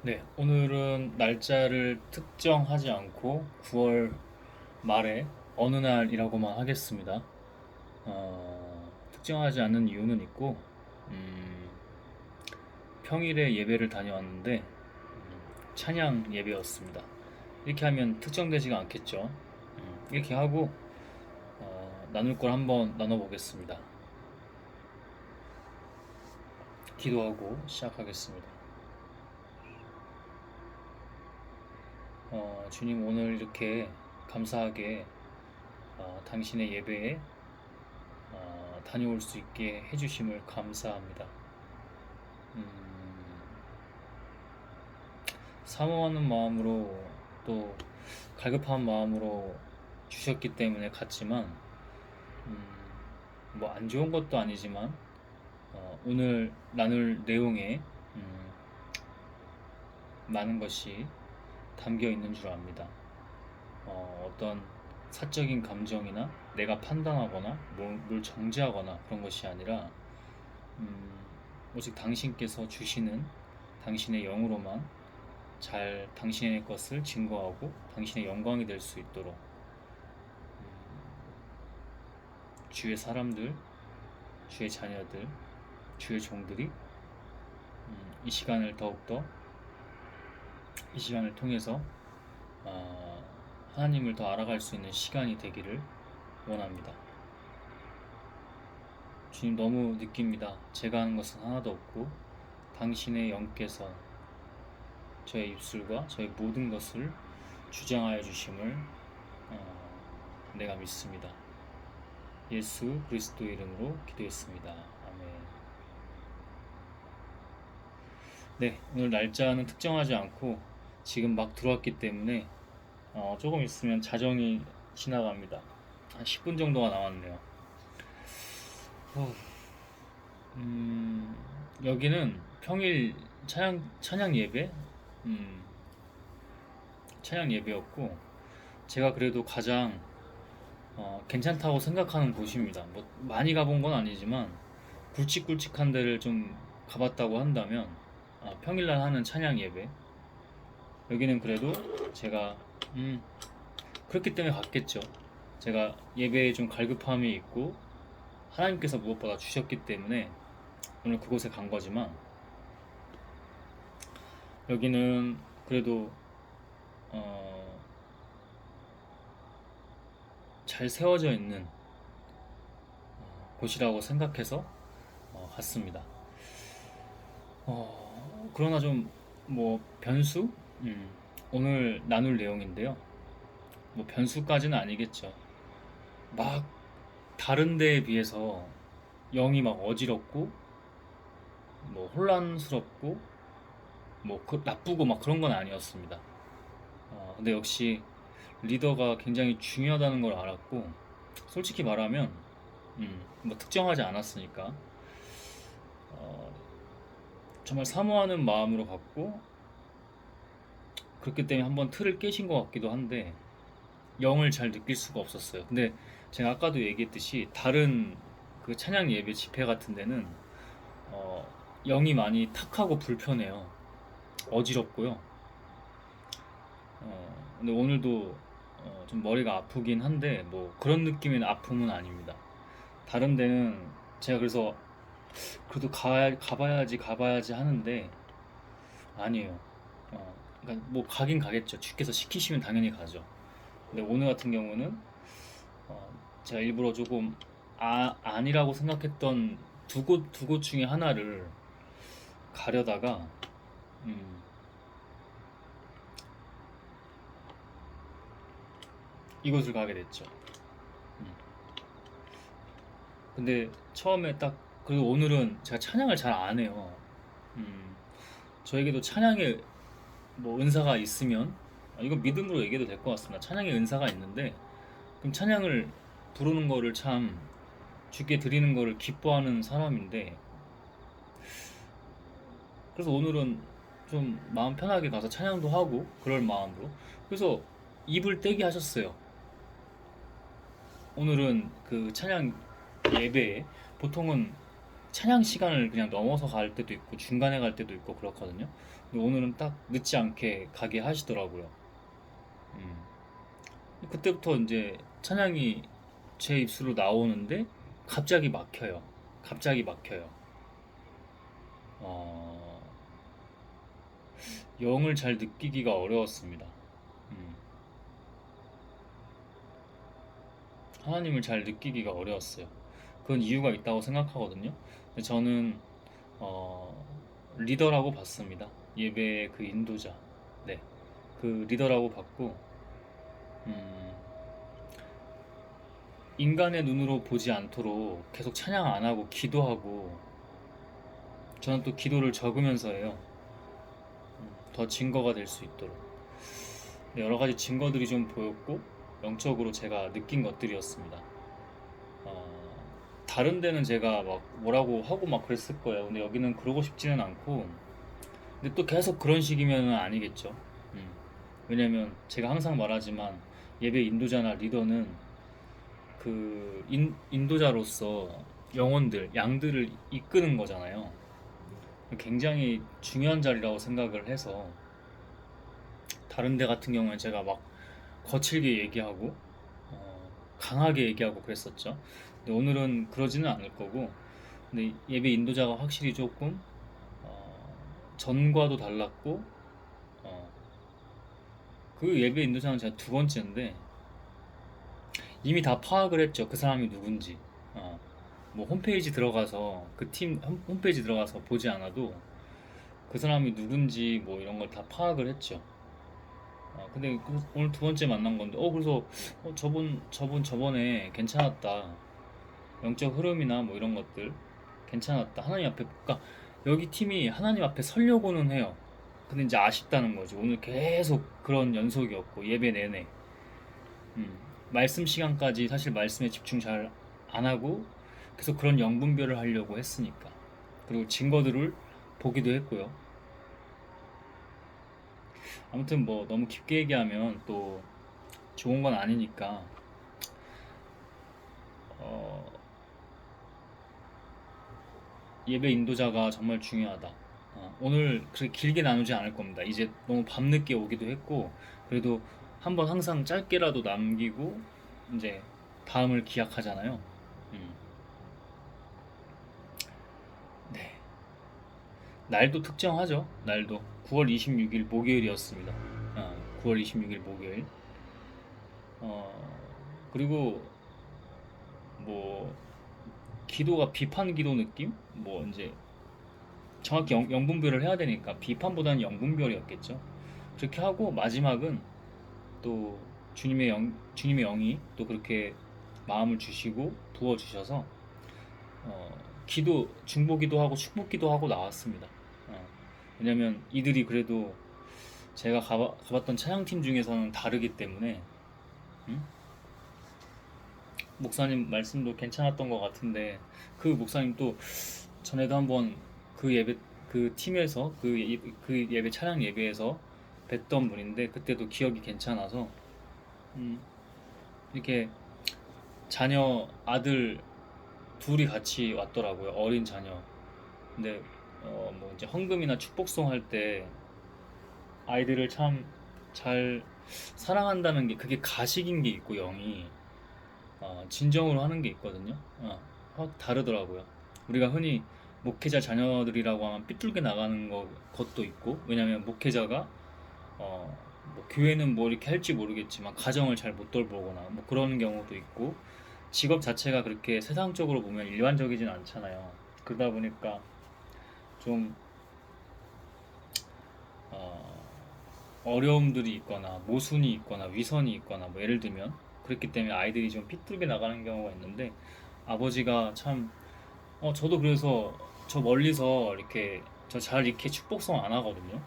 네, 오늘은 날짜를 특정하지 않고 9월 말에 어느 날이라고만 하겠습니다. 특정하지 않는 이유는 있고, 음, 평일에 예배를 다녀왔는데, 찬양 예배였습니다. 이렇게 하면 특정되지가 않겠죠. 이렇게 하고, 나눌 걸 한번 나눠보겠습니다. 기도하고 시작하겠습니다. 주님 오늘 이렇게 감사하게 당신의 예배에 다녀올 수 있게 해주심을 감사합니다. 음, 사모하는 마음으로 또 갈급한 마음으로 주셨기 때문에 갔지만 뭐 안 좋은 것도 아니지만 오늘 나눌 내용에 많은 것이 담겨 있는 줄 압니다. 어떤 사적인 감정이나 내가 판단하거나 뭘 정죄하거나 그런 것이 아니라 오직 당신께서 주시는 당신의 영으로만 잘 당신의 것을 증거하고 당신의 영광이 될 수 있도록 주의 사람들, 주의 자녀들, 주의 종들이 이 시간을 더욱더 이 시간을 통해서 하나님을 더 알아갈 수 있는 시간이 되기를 원합니다. 주님 너무 느낍니다. 제가 하는 것은 하나도 없고 당신의 영께서 저의 입술과 저의 모든 것을 주장하여 주심을 내가 믿습니다. 예수 그리스도 이름으로 기도했습니다. 아멘. 네, 오늘 날짜는 특정하지 않고 지금 막 들어왔기 때문에 조금 있으면 자정이 지나갑니다. 한 10분 정도가 남았네요. 후, 여기는 평일 찬양 예배, 음, 찬양 예배였고 제가 그래도 가장 괜찮다고 생각하는 곳입니다. 뭐 많이 가본 건 아니지만 굵직굵직한 데를 좀 가봤다고 한다면 평일날 하는 찬양 예배 여기는 그래도 제가 그렇기 때문에 갔겠죠. 제가 예배에 좀 갈급함이 있고 하나님께서 무엇보다 주셨기 때문에 오늘 그곳에 간 거지만 여기는 그래도 어, 잘 세워져 있는 곳이라고 생각해서 갔습니다. 그러나 좀 뭐 변수? 오늘 나눌 내용인데요. 뭐 변수까지는 아니겠죠. 막 다른 데에 비해서 영이 막 어지럽고 뭐 혼란스럽고 뭐 나쁘고 막 그런 건 아니었습니다. 근데 역시 리더가 굉장히 중요하다는 걸 알았고 솔직히 말하면 뭐 특정하지 않았으니까 어, 정말 사모하는 마음으로 갔고 그렇기 때문에 한번 틀을 깨신 것 같기도 한데 영을 잘 느낄 수가 없었어요. 근데 제가 아까도 얘기했듯이 다른 그 찬양 예배 집회 같은 데는 어, 영이 많이 탁하고 불편해요. 어지럽고요. 근데 오늘도 좀 머리가 아프긴 한데 뭐 그런 느낌의 아픔은 아닙니다. 다른 데는 제가 그래서 그래도 가봐야지 하는데 아니에요. 그러니까 뭐 가긴 가겠죠. 주께서 시키시면 당연히 가죠. 근데 오늘 같은 경우는 어, 제가 일부러 조금 아니라고 생각했던 두 곳 중에 하나를 가려다가 음, 이곳을 가게 됐죠. 음. 근데 처음에 딱 그리고 오늘은 제가 찬양을 잘 안 해요. 음, 저에게도 찬양에 뭐 은사가 있으면 이건 믿음으로 얘기해도 될 것 같습니다. 찬양에 은사가 있는데 그럼 찬양을 부르는 거를 참 주께 드리는 거를 기뻐하는 사람인데 그래서 오늘은 좀 마음 편하게 가서 찬양도 하고 그럴 마음으로 그래서 입을 떼게 하셨어요. 오늘은 그 찬양 예배에 보통은 찬양 시간을 그냥 넘어서 갈 때도 있고 중간에 갈 때도 있고 그렇거든요. 근데 오늘은 딱 늦지 않게 가게 하시더라고요. 음. 그때부터 이제 찬양이 제 입술로 나오는데 갑자기 막혀요. 갑자기 막혀요. 어, 영을 잘 느끼기가 어려웠습니다. 음. 하나님을 잘 느끼기가 어려웠어요. 그건 이유가 있다고 생각하거든요. 근데 저는 어, 리더라고 봤습니다. 예배의 그 인도자. 네, 그 리더라고 봤고, 음, 인간의 눈으로 보지 않도록 계속 찬양 안 하고 기도하고, 저는 또 기도를 적으면서 해요. 더 증거가 될 수 있도록. 네, 여러 가지 증거들이 좀 보였고, 영적으로 제가 느낀 것들이었습니다. 다른 데는 제가 막 뭐라고 하고 막 그랬을 거예요. 근데 여기는 그러고 싶지는 않고, 근데 또 계속 그런 식이면 아니겠죠. 음. 왜냐면 제가 항상 말하지만 예배 인도자나 리더는 그 인도자로서 영혼들, 양들을 이끄는 거잖아요. 굉장히 중요한 자리라고 생각을 해서 다른 데 같은 경우는 제가 막 거칠게 얘기하고 강하게 얘기하고 그랬었죠. 근데 오늘은 그러지는 않을 거고, 근데 예배 인도자가 확실히 조금 전과도 달랐고, 어, 그 예배 인도자는 제가 두 번째인데 이미 다 파악을 했죠. 그 사람이 누군지. 뭐 홈페이지 들어가서 그 팀 홈페이지 들어가서 보지 않아도 그 사람이 누군지 뭐 이런 걸 다 파악을 했죠. 근데 오늘 두 번째 만난 건데, 그래서 저번에 괜찮았다. 영적 흐름이나 뭐 이런 것들 괜찮았다. 하나님 앞에, 그러니까 여기 팀이 하나님 앞에 서려고는 해요. 근데 이제 아쉽다는 거죠. 오늘 계속 그런 연속이었고 예배 내내. 음, 말씀 시간까지 사실 말씀에 집중 잘 안 하고 계속 그런 영분별을 하려고 했으니까. 그리고 증거들을 보기도 했고요. 아무튼 뭐 너무 깊게 얘기하면 또 좋은 건 아니니까 어, 예배 인도자가 정말 중요하다. 오늘 그렇게 길게 나누지 않을 겁니다. 이제 너무 밤늦게 오기도 했고, 그래도 한번 항상 짧게라도 남기고 이제 다음을 기약하잖아요. 음, 네. 날도 특정하죠. 날도 9월 26일 목요일이었습니다. 9월 26일 목요일. 그리고 뭐 기도가 비판 기도 느낌? 뭐 이제 정확히 영분별을 해야 되니까 비판보다는 영분별이었겠죠. 그렇게 하고 마지막은 또 주님의 영이 또 그렇게 마음을 주시고 부어 주셔서 중보기도 하고 축복기도 하고 나왔습니다. 왜냐면 이들이 그래도 제가 가봤던 찬양팀 중에서는 다르기 때문에, 음? 목사님 말씀도 괜찮았던 것 같은데, 그 목사님 또 전에도 한번 그 예배 그 팀에서 그 예배 찬양 예배에서 뵀던 분인데 그때도 기억이 괜찮아서 음, 이렇게 자녀 아들 둘이 같이 왔더라고요. 어린 자녀. 근데 뭐 이제 헌금이나 축복송 할 때 아이들을 참 잘 사랑한다는 게 그게 가식인 게 있고 영이 진정으로 하는 게 있거든요. 확 다르더라고요. 우리가 흔히 목회자 자녀들이라고 하면 삐뚤게 나가는 것도 있고, 왜냐면 목회자가 뭐 교회는 뭐 이렇게 할지 모르겠지만 가정을 잘 못 돌보거나 뭐 그런 경우도 있고, 직업 자체가 그렇게 세상적으로 보면 일반적이진 않잖아요. 그러다 보니까 좀 어, 어려움들이 있거나 모순이 있거나 위선이 있거나 뭐 예를 들면 그렇기 때문에 아이들이 좀 삐뚤게 나가는 경우가 있는데, 아버지가 참 저도 그래서 저 멀리서 이렇게 저 잘 이렇게 축복성 안 하거든요.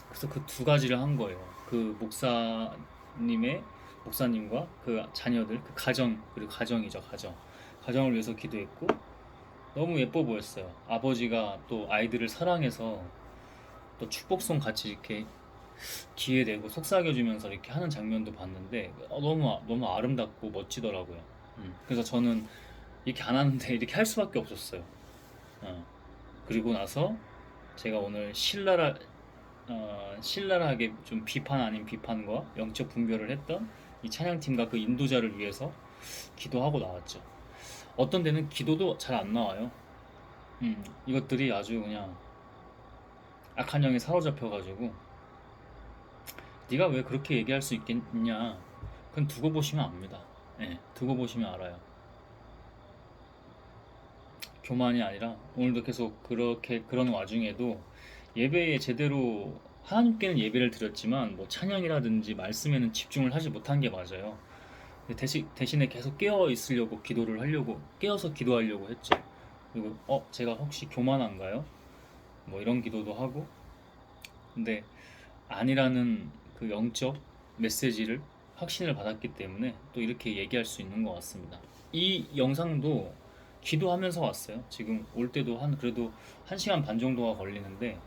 그래서 그 두 가지를 한 거예요. 그 목사님과 그 자녀들, 그 가정, 그리고 가정이죠, 가정을 위해서 기도했고, 너무 예뻐 보였어요. 아버지가 또 아이들을 사랑해서 또 축복송 같이 이렇게 귀에 대고 속삭여주면서 이렇게 하는 장면도 봤는데 너무 아름답고 멋지더라고요. 그래서 저는 이렇게 안 하는데 이렇게 할 수밖에 없었어요. 어. 그리고 나서 제가 오늘 신랄하게 좀 비판 아닌 비판과 영적 분별을 했던 이 찬양팀과 그 인도자를 위해서 기도하고 나왔죠. 어떤 데는 기도도 잘 안 나와요. 이것들이 아주 그냥 악한 영에 사로잡혀가지고 네가 왜 그렇게 얘기할 수 있겠냐? 그건 두고 보시면 압니다. 예, 두고 보시면 알아요. 교만이 아니라 오늘도 계속 그렇게 그런 와중에도 예배에 제대로 하나님께는 예배를 드렸지만 뭐 찬양이라든지 말씀에는 집중을 하지 못한 게 맞아요. 대신에 계속 깨어 있으려고 기도를 하려고 깨어서 기도하려고 했죠. 그리고 제가 혹시 교만한가요? 뭐 이런 기도도 하고 근데 아니라는 그 영적 메시지를 확신을 받았기 때문에 또 이렇게 얘기할 수 있는 것 같습니다. 이 영상도 기도하면서 왔어요. 지금 올 때도 그래도 1시간 반 정도가 걸리는데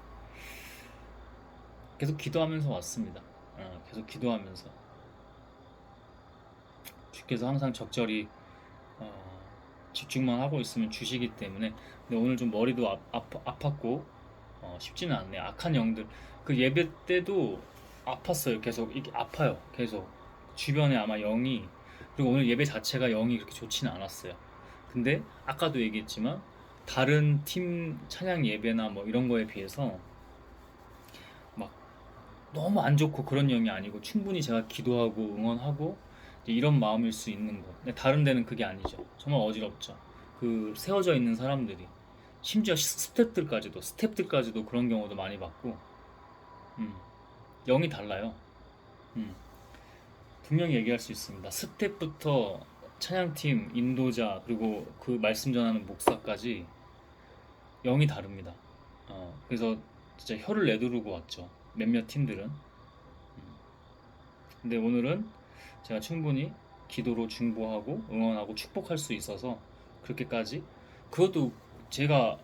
계속 기도하면서 왔습니다. 계속 기도하면서 주께서 항상 적절히 어, 집중만 하고 있으면 주시기 때문에. 근데 오늘 좀 머리도 아팠고 쉽지는 않네요. 악한 영들 그 예배 때도 아팠어요. 계속 이게 아파요. 계속 주변에 아마 영이, 그리고 오늘 예배 자체가 영이 그렇게 좋지는 않았어요. 근데 아까도 얘기했지만 다른 팀 찬양 예배나 뭐 이런 거에 비해서 막 너무 안 좋고 그런 영이 아니고 충분히 제가 기도하고 응원하고 이런 마음일 수 있는 거. 근데 다른 데는 그게 아니죠. 정말 어지럽죠. 그 세워져 있는 사람들이 심지어 스텝들까지도 그런 경우도 많이 봤고 음, 영이 달라요. 음, 분명히 얘기할 수 있습니다. 스텝부터 찬양팀, 인도자, 그리고 그 말씀 전하는 목사까지 영이 다릅니다. 그래서 진짜 혀를 내두르고 왔죠. 몇몇 팀들은. 근데 오늘은 제가 충분히 기도로 중보하고 응원하고 축복할 수 있어서 그렇게까지, 그것도 제가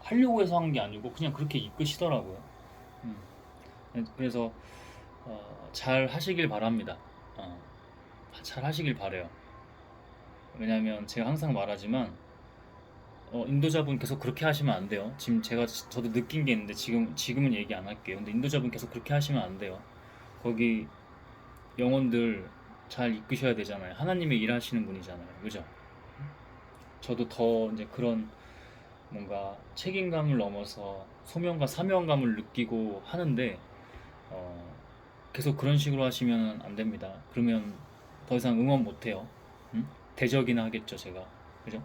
하려고 해서 한 게 아니고 그냥 그렇게 이끄시더라고요. 음, 그래서 잘 하시길 바랍니다. 어, 잘 하시길 바래요. 왜냐면 제가 항상 말하지만 인도자분 계속 그렇게 하시면 안 돼요. 지금 저도 느낀 게 있는데 지금은 얘기 안 할게요. 근데 인도자분 계속 그렇게 하시면 안 돼요. 거기 영혼들 잘 이끄셔야 되잖아요. 하나님의 일하시는 분이잖아요. 그죠? 저도 더 이제 그런 뭔가 책임감을 넘어서 소명과 사명감을 느끼고 하는데 어, 계속 그런 식으로 하시면 안 됩니다. 그러면 더 이상 응원 못 해요. 응? 대적이나 하겠죠, 제가. 그죠?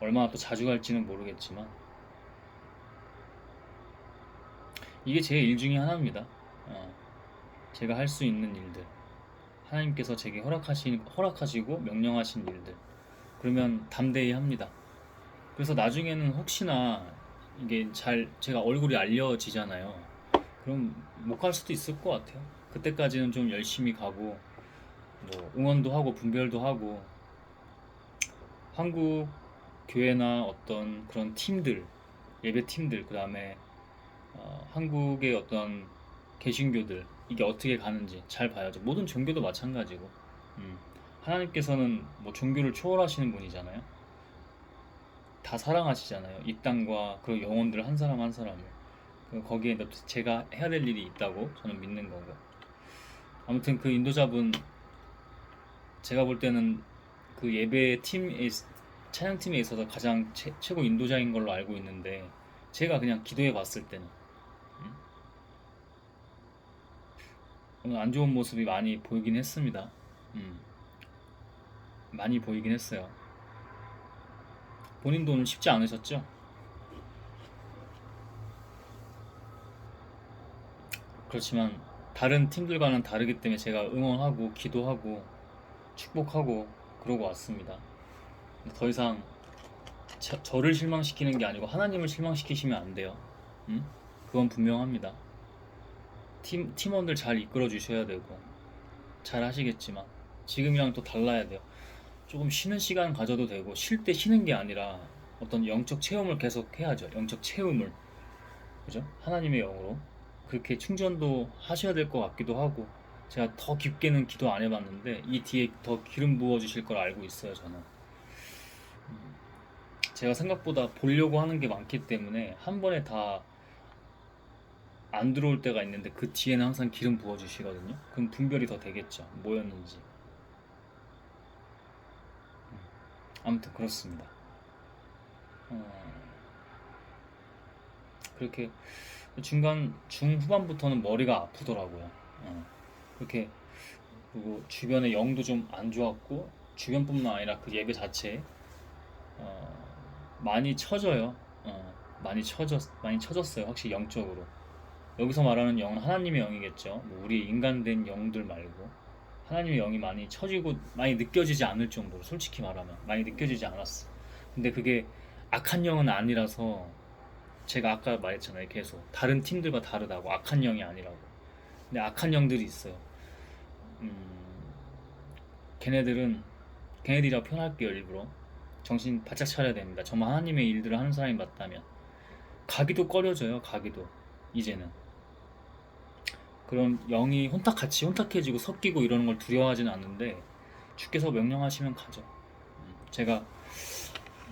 얼마나 또 자주 갈지는 모르겠지만 이게 제 일 중에 하나입니다. 제가 할 수 있는 일들, 하나님께서 제게 허락하시고 명령하신 일들, 그러면 담대히 합니다. 그래서 나중에는 혹시나 이게 제가 얼굴이 알려지잖아요. 그럼 못 갈 수도 있을 것 같아요. 그때까지는 좀 열심히 가고 뭐 응원도 하고 분별도 하고 한국 교회나 어떤 그런 팀들, 예배 팀들, 그 다음에 한국의 어떤 개신교들 이게 어떻게 가는지 잘 봐야죠. 모든 종교도 마찬가지고 하나님께서는 뭐 종교를 초월하시는 분이잖아요. 다 사랑하시잖아요. 이 땅과 그 영혼들 한 사람 한 사람을. 거기에 제가 해야 될 일이 있다고 저는 믿는 거고. 아무튼 그 인도자분 제가 볼 때는 그 예배 팀에 찬양팀에 있어서 가장 최고 인도자인 걸로 알고 있는데 제가 그냥 기도해 봤을 때는 오늘 안 좋은 모습이 많이 보이긴 했습니다. 많이 보이긴 했어요. 본인도 오늘 쉽지 않으셨죠? 그렇지만 다른 팀들과는 다르기 때문에 제가 응원하고 기도하고 축복하고 그러고 왔습니다. 더 이상 저를 실망시키는 게 아니고 하나님을 실망시키시면 안 돼요. 그건 분명합니다. 팀원들 잘 이끌어 주셔야 되고 잘 하시겠지만 지금이랑 또 달라야 돼요. 조금 쉬는 시간 가져도 되고 쉴 때 쉬는 게 아니라 어떤 영적 체험을 계속 해야죠. 영적 체험을, 그죠? 하나님의 영으로 그렇게 충전도 하셔야 될 것 같기도 하고, 제가 더 깊게는 기도 안 해봤는데 이 뒤에 더 기름 부어 주실 걸 알고 있어요. 저는 제가 생각보다 보려고 하는 게 많기 때문에 한 번에 다 안 들어올 때가 있는데 그 뒤에는 항상 기름 부어주시거든요. 그럼 분별이 더 되겠죠. 뭐였는지. 아무튼 그렇습니다. 어, 그렇게 중간 중후반부터는 머리가 아프더라고요. 그렇게 그리고 주변의 영도 좀 안 좋았고 주변뿐만 아니라 그 예배 자체에 많이 처져요. 많이 처졌어요. 확실히 영적으로. 여기서 말하는 영은 하나님의 영이겠죠. 뭐 우리 인간된 영들 말고 하나님의 영이 많이 처지고 많이 느껴지지 않을 정도로 솔직히 말하면 많이 느껴지지 않았어. 근데 그게 악한 영은 아니라서 제가 아까 말했잖아요. 계속 다른 팀들과 다르다고 악한 영이 아니라고. 근데 악한 영들이 있어요. 음, 걔네들은 걔네들이라고 표현할게요. 일부러 정신 바짝 차려야 됩니다. 정말 하나님의 일들을 하는 사람이 맞다면 가기도 꺼려져요. 가기도 이제는 그런 영이 같이 혼탁해지고 섞이고 이러는 걸 두려워하지는 않는데 주께서 명령하시면 가죠. 제가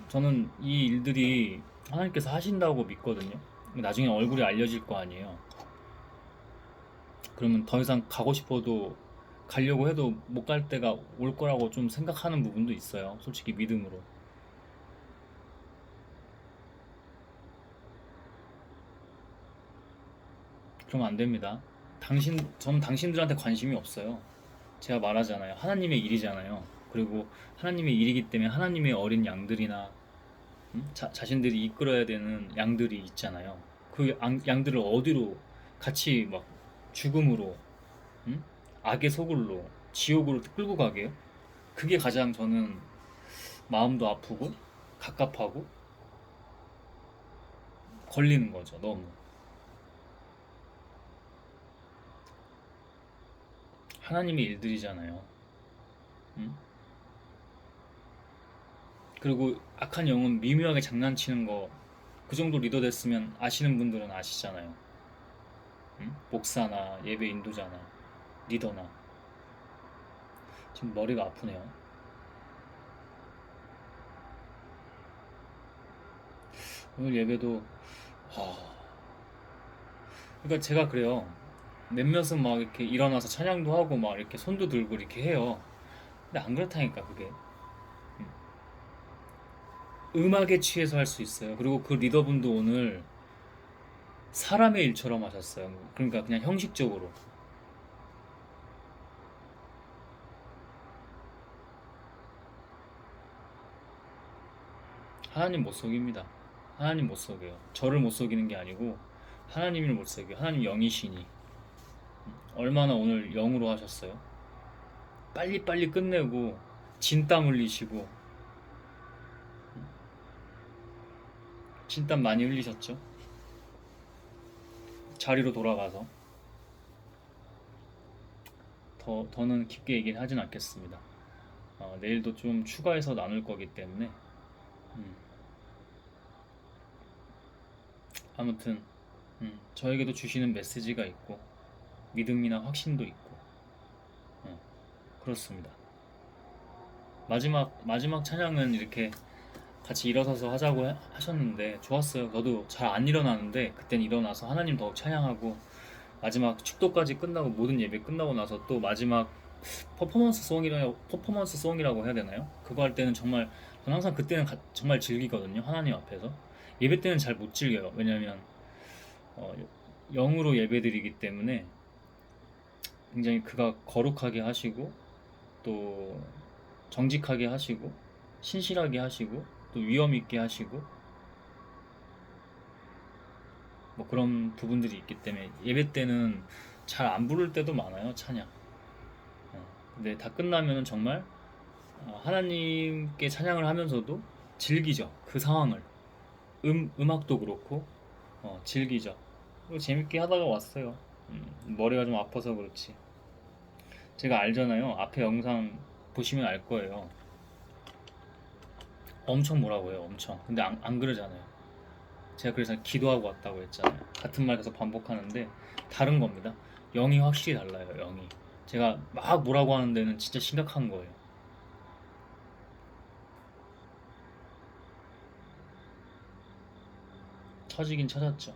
저는 이 일들이 하나님께서 하신다고 믿거든요. 나중에 얼굴이 알려질 거 아니에요. 그러면 더 이상 가고 싶어도 가려고 해도 못 갈 때가 올 거라고 좀 생각하는 부분도 있어요. 솔직히 믿음으로. 그러면 안 됩니다. 저는 당신들한테 관심이 없어요. 제가 말하잖아요. 하나님의 일이잖아요. 그리고 하나님의 일이기 때문에 하나님의 어린 양들이나 자신들이 이끌어야 되는 양들이 있잖아요. 그 양들을 어디로 같이 막 죽음으로, 음? 악의 소굴로, 지옥으로 끌고 가게요? 그게 가장 저는 마음도 아프고 갑갑하고 걸리는 거죠. 너무. 하나님의 일들이잖아요. 음? 그리고 악한 영은 미묘하게 장난치는 거 그 정도 리더 됐으면 아시는 분들은 아시잖아요. 목사나 예배 인도자나 리더나 지금 머리가 아프네요. 오늘 예배도 그러니까 제가 그래요. 몇몇은 막 이렇게 일어나서 찬양도 하고 막 이렇게 손도 들고 이렇게 해요. 근데 안 그렇다니까 그게. 음악에 취해서 할 수 있어요. 그리고 그 리더분도 오늘 사람의 일처럼 하셨어요. 그러니까 그냥 형식적으로. 하나님 못 속입니다. 하나님 못 속여요. 저를 못 속이는 게 아니고 하나님을 못 속여요. 하나님 영이시니. 얼마나 오늘 영으로 하셨어요? 빨리빨리 끝내고 진땀 흘리시고 진땀 많이 흘리셨죠? 자리로 돌아가서 더는 깊게 얘기는 하진 않겠습니다. 내일도 좀 추가해서 나눌 거기 때문에 음, 아무튼 저에게도 주시는 메시지가 있고 믿음이나 확신도 있고 어, 그렇습니다. 마지막 찬양은 이렇게 같이 일어서서 하자고 하셨는데 좋았어요. 저도 잘 안 일어나는데 그땐 일어나서 하나님 더욱 찬양하고 마지막 축도까지 끝나고 모든 예배 끝나고 나서 또 마지막 퍼포먼스 송이라고 해야 되나요? 그거 할 때는 정말 저는 항상 그때는 정말 즐기거든요. 하나님 앞에서 예배 때는 잘 못 즐겨요. 왜냐면 어, 영으로 예배드리기 때문에 굉장히 그가 거룩하게 하시고 또 정직하게 하시고 신실하게 하시고 또 위험 있게 하시고 뭐 그런 부분들이 있기 때문에 예배 때는 잘 안 부를 때도 많아요. 찬양. 근데 다 끝나면은 정말 하나님께 찬양을 하면서도 즐기죠. 그 상황을. 음악도 그렇고 즐기죠. 그리고 재밌게 하다가 왔어요. 머리가 좀 아파서 그렇지. 제가 알잖아요. 앞에 영상 보시면 알 거예요. 엄청 뭐라고 해요. 엄청. 근데 안 그러잖아요. 제가 그래서 기도하고 왔다고 했잖아요. 같은 말 계속 반복하는데 다른 겁니다. 영이 확실히 달라요. 영이. 제가 막 뭐라고 하는 데는 진짜 심각한 거예요. 처지긴 처졌죠.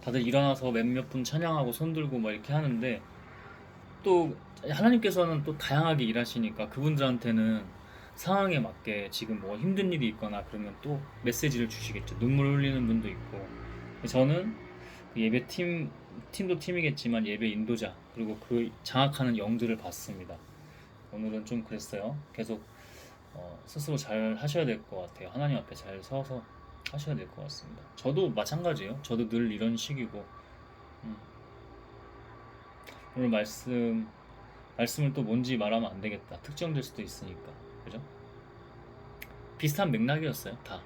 다들 일어나서 몇몇 분 찬양하고 손 들고 막 이렇게 하는데, 또 하나님께서는 또 다양하게 일하시니까 그분들한테는 상황에 맞게 지금 뭐 힘든 일이 있거나 그러면 또 메시지를 주시겠죠. 눈물 흘리는 분도 있고. 저는 그 예배 팀도 팀이겠지만 예배 인도자 그리고 그 장악하는 영들을 봤습니다. 오늘은 좀 그랬어요. 계속 스스로 잘 하셔야 될 것 같아요. 하나님 앞에 잘 서서 하셔야 될 것 같습니다. 저도 마찬가지예요. 저도 늘 이런 식이고. 음. 오늘 말씀을 또 뭔지 말하면 안 되겠다. 특정될 수도 있으니까. 그죠? 비슷한 맥락이었어요. 다.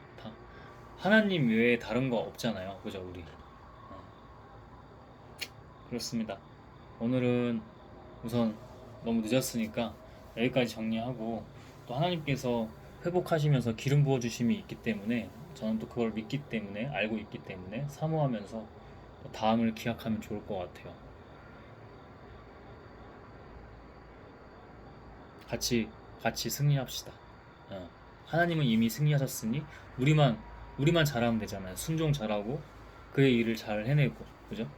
하나님 외에 다른 거 없잖아요. 그죠? 우리. 그렇습니다. 오늘은 우선 너무 늦었으니까 여기까지 정리하고, 또 하나님께서 회복하시면서 기름 부어주심이 있기 때문에 저는 또 그걸 믿기 때문에, 알고 있기 때문에 사모하면서 또 다음을 기약하면 좋을 것 같아요. 같이 승리합시다. 하나님은 이미 승리하셨으니 우리만 잘하면 되잖아요. 순종 잘하고 그의 일을 잘 해내고, 그죠?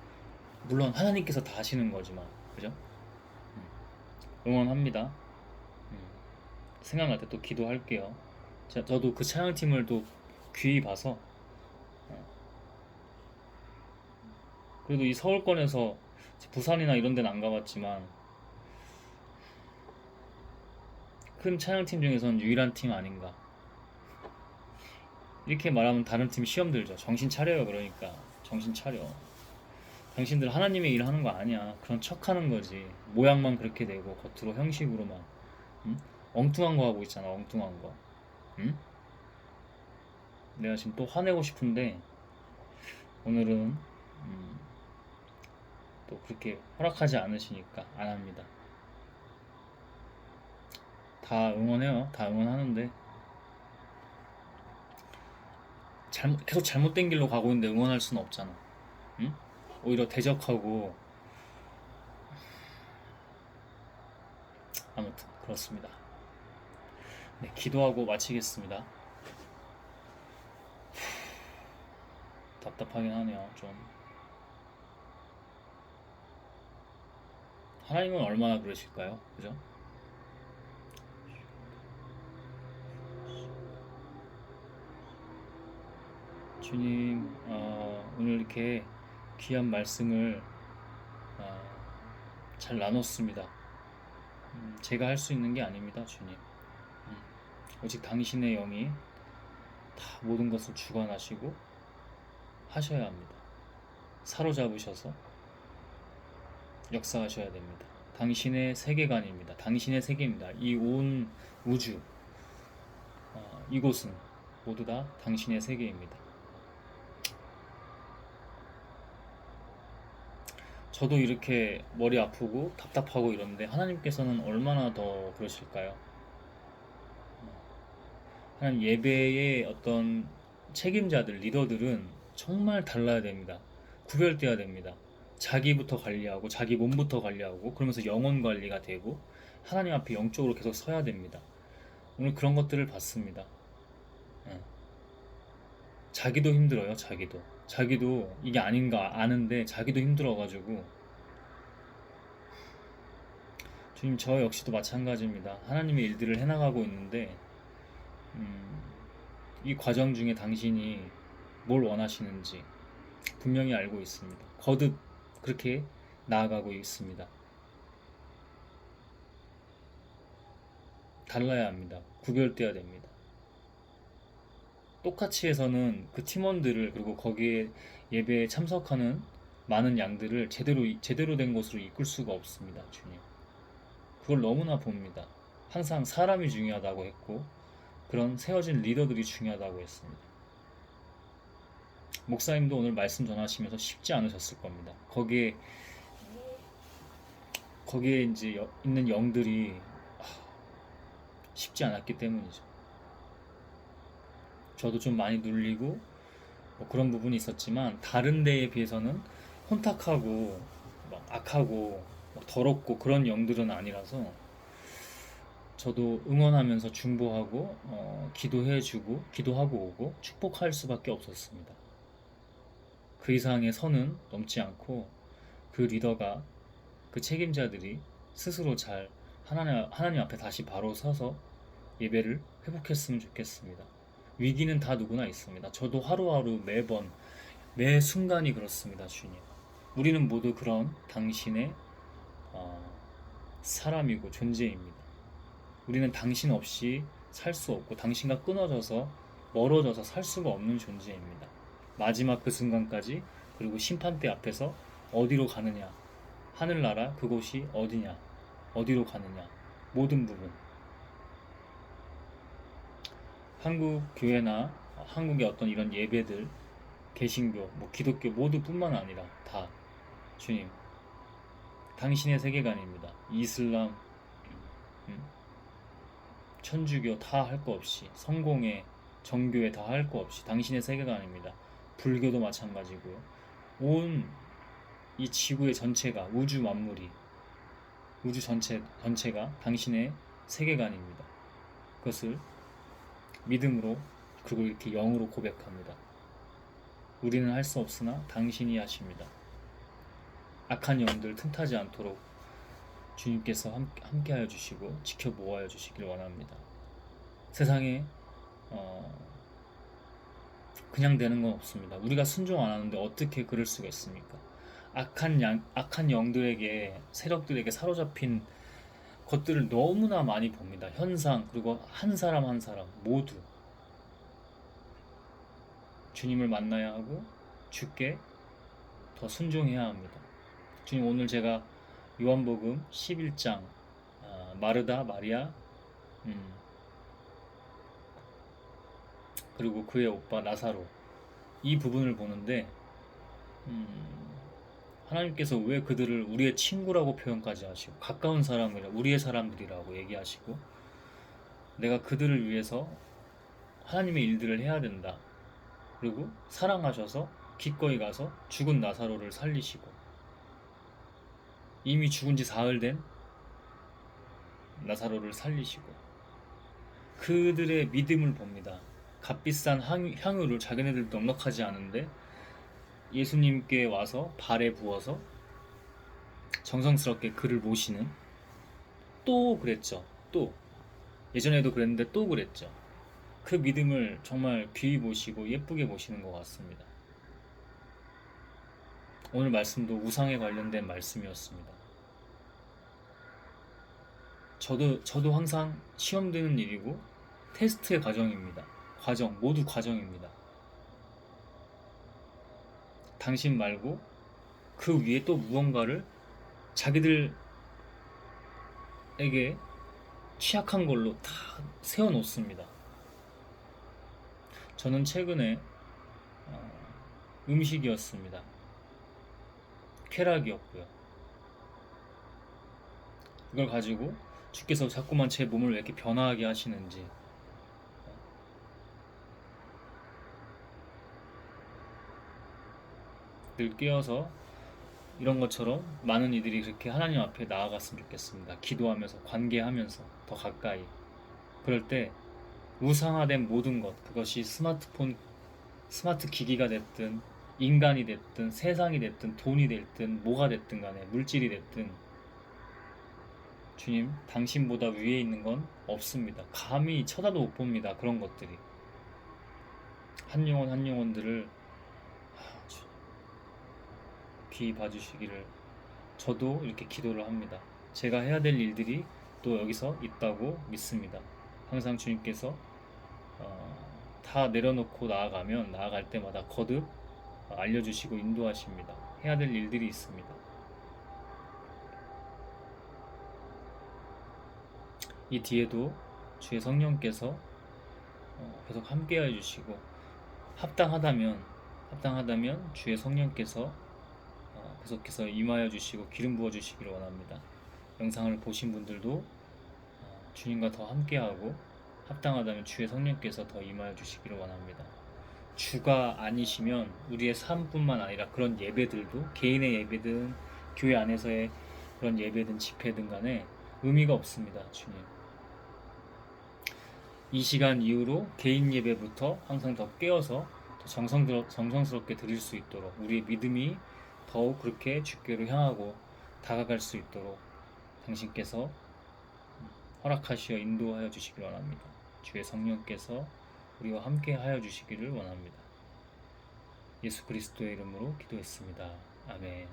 물론 하나님께서 다 하시는 거지만, 그죠? 음, 응원합니다. 음, 생각날 때 또 기도할게요. 저도 그 찬양팀을 또 귀히 봐서, 어, 그래도 이 서울권에서 부산이나 이런 데는 안 가봤지만 큰 찬양팀 중에서는 유일한 팀 아닌가. 이렇게 말하면 다른 팀 시험 들죠. 정신 차려요. 그러니까 정신 차려. 당신들 하나님의 일 하는 거 아니야. 그런 척 하는 거지. 모양만 그렇게 내고 겉으로 형식으로만. 응? 엉뚱한 거 하고 있잖아. 엉뚱한 거. 응? 내가 지금 또 화내고 싶은데 오늘은 또 그렇게 허락하지 않으시니까 안 합니다. 다 응원해요. 다 응원하는데 계속 잘못된 길로 가고 있는데 응원할 수는 없잖아. 응? 오히려 대적하고. 아무튼 그렇습니다. 네, 기도하고 마치겠습니다. 답답하긴 하네요. 좀. 하나님은 얼마나 그러실까요? 그죠? 주님, 오늘 이렇게 귀한 말씀을 어, 잘 나눴습니다. 제가 할 수 있는 게 아닙니다, 주님. 음, 오직 당신의 영이 다 모든 것을 주관하시고 하셔야 합니다. 사로잡으셔서 역사하셔야 됩니다. 당신의 세계관입니다. 당신의 세계입니다. 이 온 우주, 이곳은 모두 다 당신의 세계입니다. 저도 이렇게 머리 아프고 답답하고 이런데 하나님께서는 얼마나 더 그러실까요? 하나님, 예배의 어떤 책임자들, 리더들은 정말 달라야 됩니다. 구별돼야 됩니다. 자기부터 관리하고 자기 몸부터 관리하고 그러면서 영혼 관리가 되고 하나님 앞에 영적으로 계속 서야 됩니다. 오늘 그런 것들을 봤습니다. 예. 자기도 힘들어요. 자기도 이게 아닌가 아는데 자기도 힘들어가지고. 주님, 저 역시도 마찬가지입니다. 하나님의 일들을 해나가고 있는데 음, 이 과정 중에 당신이 뭘 원하시는지 분명히 알고 있습니다. 거듭 그렇게 나아가고 있습니다. 달라야 합니다. 구별돼야 됩니다. 똑같이 해서는 그 팀원들을, 그리고 거기에 예배에 참석하는 많은 양들을 제대로 된 것으로 이끌 수가 없습니다. 주님, 그걸 너무나 봅니다. 항상 사람이 중요하다고 했고 그런 세워진 리더들이 중요하다고 했습니다. 목사님도 오늘 말씀 전하시면서 쉽지 않으셨을 겁니다. 거기에 이제 있는 영들이 쉽지 않았기 때문이죠. 저도 좀 많이 눌리고 뭐 그런 부분이 있었지만 다른 데에 비해서는 혼탁하고 막 악하고 막 더럽고 그런 영들은 아니라서 저도 응원하면서 중보하고 기도해주고 기도하고 오고 축복할 수밖에 없었습니다. 그 이상의 선은 넘지 않고 그 리더가, 그 책임자들이 스스로 잘 하나님 앞에 다시 바로 서서 예배를 회복했으면 좋겠습니다. 위기는 다 누구나 있습니다. 저도 하루하루 매번 매 순간이 그렇습니다. 주님, 우리는 모두 그런 당신의 사람이고 존재입니다. 우리는 당신 없이 살 수 없고 당신과 끊어져서 멀어져서 살 수가 없는 존재입니다. 마지막 그 순간까지, 그리고 심판대 앞에서 어디로 가느냐, 하늘나라 그곳이 어디냐, 어디로 가느냐, 모든 부분, 한국 교회나 한국의 어떤 이런 예배들, 개신교, 기독교 모두뿐만 아니라 다 주님, 당신의 세계관입니다. 이슬람, 천주교 다 할 거 없이, 성공회, 정교회 다 할 거 없이 당신의 세계관입니다. 불교도 마찬가지고요. 온 이 지구의 전체가, 우주 만물이, 우주 전체가 당신의 세계관입니다. 그것을 믿음으로, 그리고 이렇게 영으로 고백합니다. 우리는 할 수 없으나 당신이 하십니다. 악한 영들 틈타지 않도록 주님께서 함께하여 주시고 지켜보아여 주시길 원합니다. 세상에 그냥 되는 건 없습니다. 우리가 순종 안 하는데 어떻게 그럴 수가 있습니까? 악한 영들에게, 세력들에게 사로잡힌 것들을 너무나 많이 봅니다. 현상, 그리고 한 사람 한 사람 모두 주님을 만나야 하고 주께 더 순종해야 합니다. 주님, 오늘 제가 요한복음 11장 마르다, 마리아, 그리고 그의 오빠 나사로, 이 부분을 보는데 하나님께서 왜 그들을 우리의 친구라고 표현까지 하시고, 가까운 사람이라, 우리의 사람들이라고 얘기하시고, 내가 그들을 위해서 하나님의 일들을 해야 된다, 그리고 사랑하셔서 기꺼이 가서 죽은 나사로를 살리시고, 이미 죽은 지 사흘 된 나사로를 살리시고, 그들의 믿음을 봅니다. 값비싼 향유를 자기네들 넉넉하지 않은데 예수님께 와서 발에 부어서 정성스럽게 그를 모시는, 또 그랬죠. 또 예전에도 그랬는데 또 그랬죠. 그 믿음을 정말 귀히 보시고 예쁘게 보시는 것 같습니다. 오늘 말씀도 우상에 관련된 말씀이었습니다. 저도 항상 시험 되는 일이고 테스트의 과정입니다. 모두 과정입니다. 당신 말고 그 위에 또 무언가를 자기들에게 취약한 걸로 다 세워놓습니다. 저는 최근에 음식이었습니다. 쾌락이었고요. 이걸 가지고 주께서 자꾸만 제 몸을 왜 이렇게 변화하게 하시는지, 늘 깨어서 이런 것처럼 많은 이들이 그렇게 하나님 앞에 나아갔으면 좋겠습니다. 기도하면서, 관계하면서 더 가까이. 그럴 때 우상화된 모든 것, 그것이 스마트폰, 스마트 기기가 됐든 인간이 됐든 세상이 됐든 돈이 됐든 뭐가 됐든 간에, 물질이 됐든, 주님, 당신보다 위에 있는 건 없습니다. 감히 쳐다도 못 봅니다. 그런 것들이. 한 영혼 한 영혼들을 귀히 봐주시기를 저도 이렇게 기도를 합니다. 제가 해야 될 일들이 또 여기서 있다고 믿습니다. 항상 주님께서 다 내려놓고 나아갈 때마다 거듭 알려주시고 인도하십니다. 해야 될 일들이 있습니다. 이 뒤에도 주의 성령께서 계속 함께 해주시고, 합당하다면 주의 성령께서 계속해서 임하여 주시고 기름 부어 주시기를 원합니다. 영상을 보신 분들도 주님과 더 함께하고, 합당하다면 주의 성령께서 더 임하여 주시기를 원합니다. 주가 아니시면 우리의 삶뿐만 아니라 그런 예배들도, 개인의 예배든 교회 안에서의 그런 예배든 집회든 간에 의미가 없습니다. 주님, 이 시간 이후로 개인 예배부터 항상 더 깨어서 더 정성스럽게 드릴 수 있도록 우리의 믿음이 더욱 그렇게 주께로 향하고 다가갈 수 있도록 당신께서 허락하시어 인도하여 주시길 원합니다. 주의 성령께서 우리와 함께 하여 주시기를 원합니다. 예수 그리스도의 이름으로 기도했습니다. 아멘.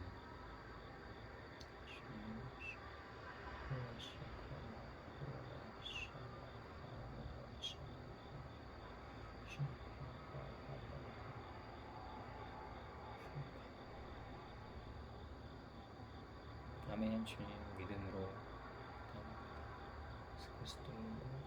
아멘. 주님 믿음으로 예수 그리스도의 이름으로